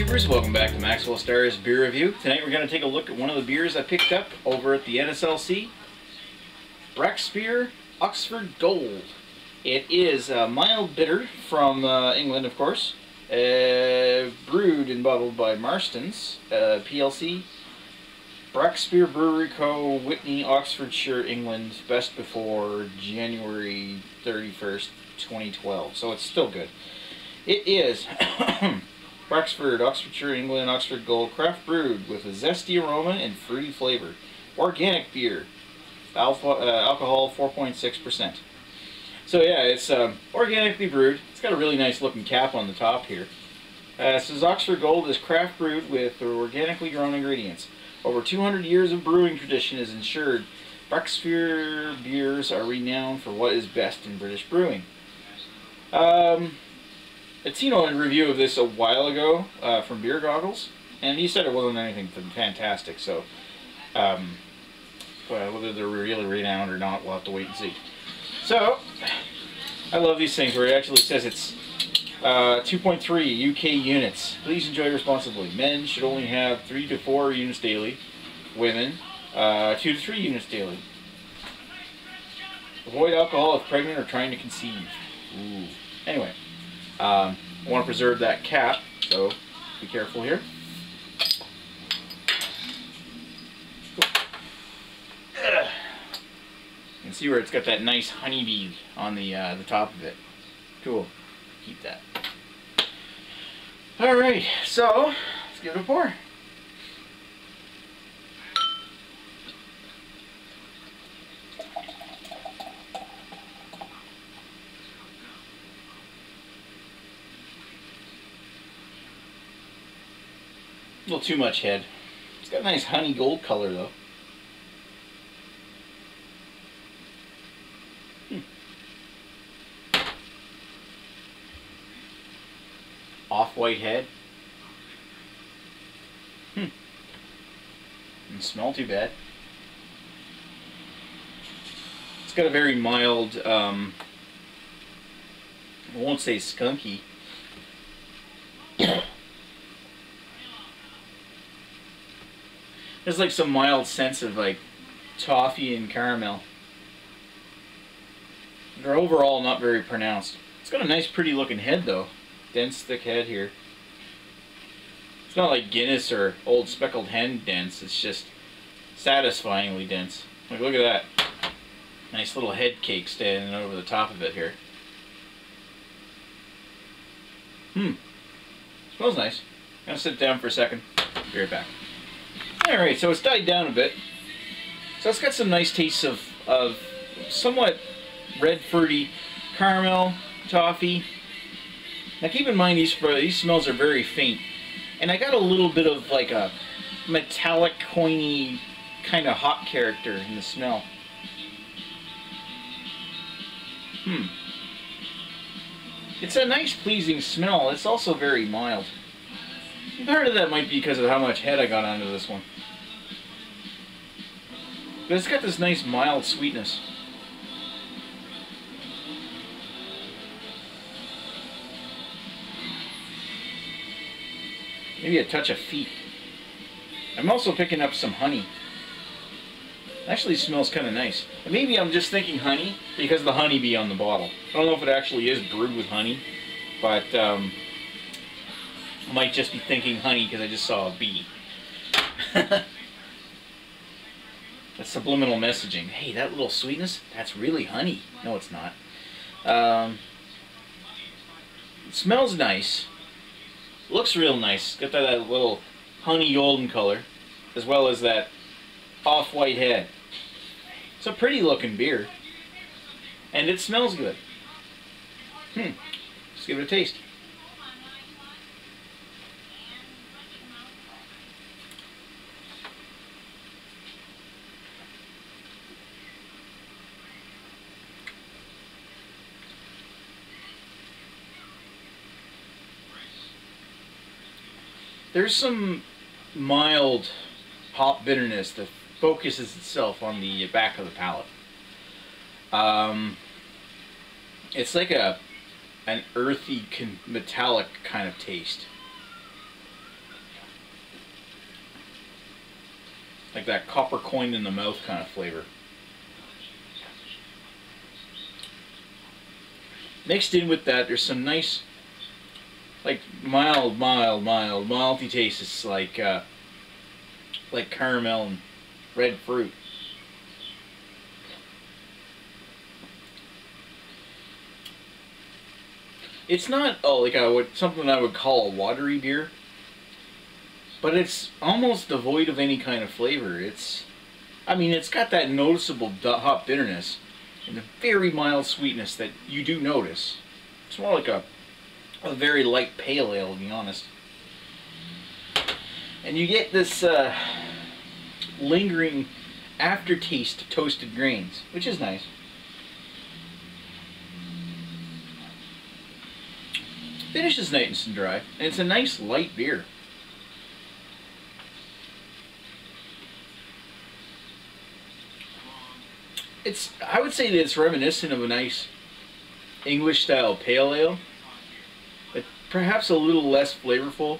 YouTubers, welcome back to Maxwell Starr's beer review. Tonight we're going to take a look at one of the beers I picked up over at the NSLC. Brakspear Oxford Gold. It is a mild bitter from England, of course. Brewed and bottled by Marston's PLC. Brakspear Brewery Co., Whitney, Oxfordshire, England. Best before January 31st, 2012. So it's still good. It is Brakspear, Oxfordshire, England, Oxford Gold, craft brewed with a zesty aroma and fruity flavor. Organic beer. Alcohol 4.6%. So yeah, it's organically brewed. It's got a really nice looking cap on the top here. It says Oxford Gold is craft brewed with organically grown ingredients. Over 200 years of brewing tradition is ensured. Brakspear beers are renowned for what is best in British brewing. I'd seen a review of this a while ago from Beer Goggles, and he said it wasn't anything fantastic, so well, whether they're really renowned or not, we'll have to wait and see. So, I love these things where it actually says it's 2.3 UK units. Please enjoy responsibly. Men should only have 3 to 4 units daily. Women, 2 to 3 units daily. Avoid alcohol if pregnant or trying to conceive. Ooh. Anyway. I want to preserve that cap, so be careful here. Cool. You can see where it's got that nice honeybee on the top of it. Cool. Keep that. All right, so let's give it a pour. A little too much head. It's got a nice honey gold color though. Off-white head. Doesn't smell too bad. It's got a very mild, I won't say skunky. There's like some mild sense of like toffee and caramel. They're overall not very pronounced. It's got a nice pretty looking head though. Dense thick head here. It's not like Guinness or Old Speckled Hen dense, it's just satisfyingly dense. Like, look at that. Nice little head cake standing over the top of it here. Smells nice. I'm gonna sit down for a second. Be right back. Alright, so it's died down a bit. So it's got some nice tastes of somewhat red fruity caramel, toffee. Now keep in mind these smells are very faint. And I got a little bit of like a metallic, coiny kind of hot character in the smell. It's a nice pleasing smell. It's also very mild. Part of that might be because of how much head I got onto this one. But it's got this nice mild sweetness. Maybe a touch of feet. I'm also picking up some honey. Actually smells kind of nice. And maybe I'm just thinking honey because of the honeybee on the bottle. I don't know if it actually is brewed with honey, but I might just be thinking honey because I just saw a bee. That's subliminal messaging. Hey, that little sweetness, that's really honey. No, it's not. It smells nice. Looks real nice. Got that little honey golden color, as well as that off-white head. It's a pretty looking beer. And it smells good. Let's give it a taste. There's some mild hop bitterness that focuses itself on the back of the palate. It's like an earthy, metallic kind of taste. like that copper coin in the mouth kind of flavor. Mixed in with that, there's some nice, like mild malty taste. It's like caramel and red fruit. It's not something I would call a watery beer, but it's almost devoid of any kind of flavor. It's got that noticeable hop bitterness and a very mild sweetness that you do notice. It's more like a very light pale ale, to be honest. And you get this lingering aftertaste of toasted grains, which is nice. Finish is nice and dry, and it's a nice light beer. I would say that it's reminiscent of a nice English style pale ale, but perhaps a little less flavorful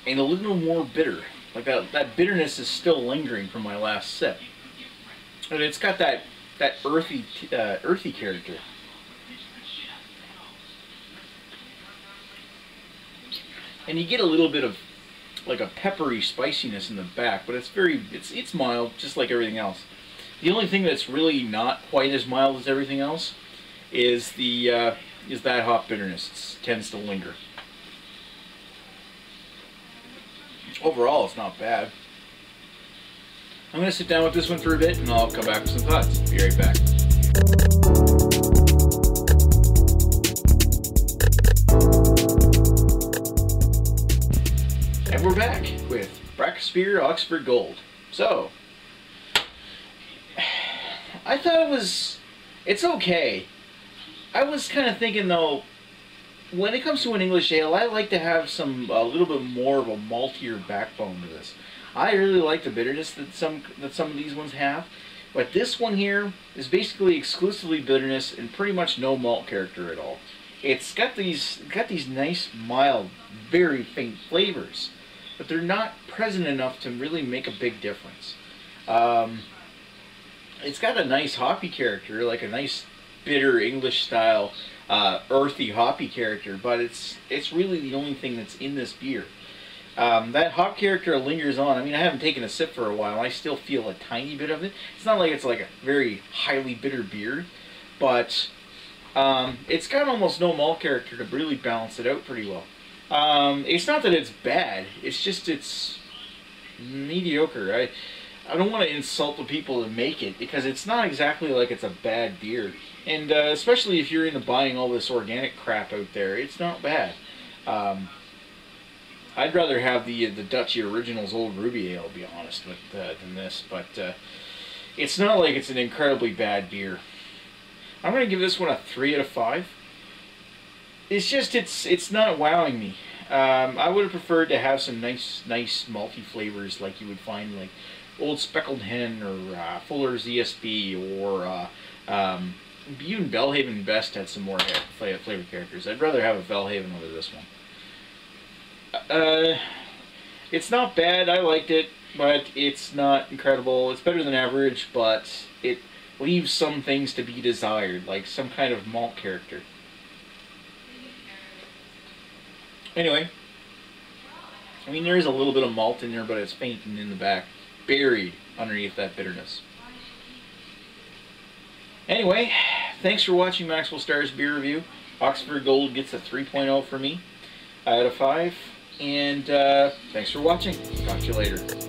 and a little more bitter. Like that bitterness is still lingering from my last sip, and it's got that earthy character. And you get a little bit of like a peppery spiciness in the back, but it's mild, just like everything else. The only thing that's really not quite as mild as everything else is that hop bitterness. It tends to linger. Overall, it's not bad. I'm going to sit down with this one for a bit, and I'll come back with some thoughts. Be right back. And we're back with Brakspear Oxford Gold. So, I thought it's okay. I was kind of thinking though, when it comes to an English ale, I like to have a little bit more of a maltier backbone to this. I really like the bitterness that some of these ones have, but this one here is basically exclusively bitterness and pretty much no malt character at all. It's got these nice, mild, very faint flavors, but they're not present enough to really make a big difference. It's got a nice hoppy character, like a nice bitter English style, earthy hoppy character, but it's really the only thing that's in this beer. That hop character lingers on. I mean, I haven't taken a sip for a while. I still feel a tiny bit of it. It's not like it's like a very highly bitter beer, but it's got almost no malt character to really balance it out pretty well. It's not that it's bad. It's just it's mediocre. I don't want to insult the people that make it, because it's not exactly like it's a bad beer. And especially if you're into buying all this organic crap out there, it's not bad. I'd rather have the Dutchy Originals Old Ruby Ale, to be honest, than this. But it's not like it's an incredibly bad beer. I'm going to give this one a 3 out of 5. It's just, it's not wowing me. I would have preferred to have some nice malty flavors like you would find like Old Speckled Hen or Fuller's ESB, or even Bellhaven Best had some more flavor characters. I'd rather have a Bellhaven over this one. It's not bad. I liked it, but it's not incredible. It's better than average, but it leaves some things to be desired, like some kind of malt character. Anyway, I mean, there is a little bit of malt in there, but it's faint and in the back, buried underneath that bitterness. Anyway, thanks for watching Maxwell Starr's beer review. Oxford Gold gets a 3.0 for me out of 5. And thanks for watching. Talk to you later.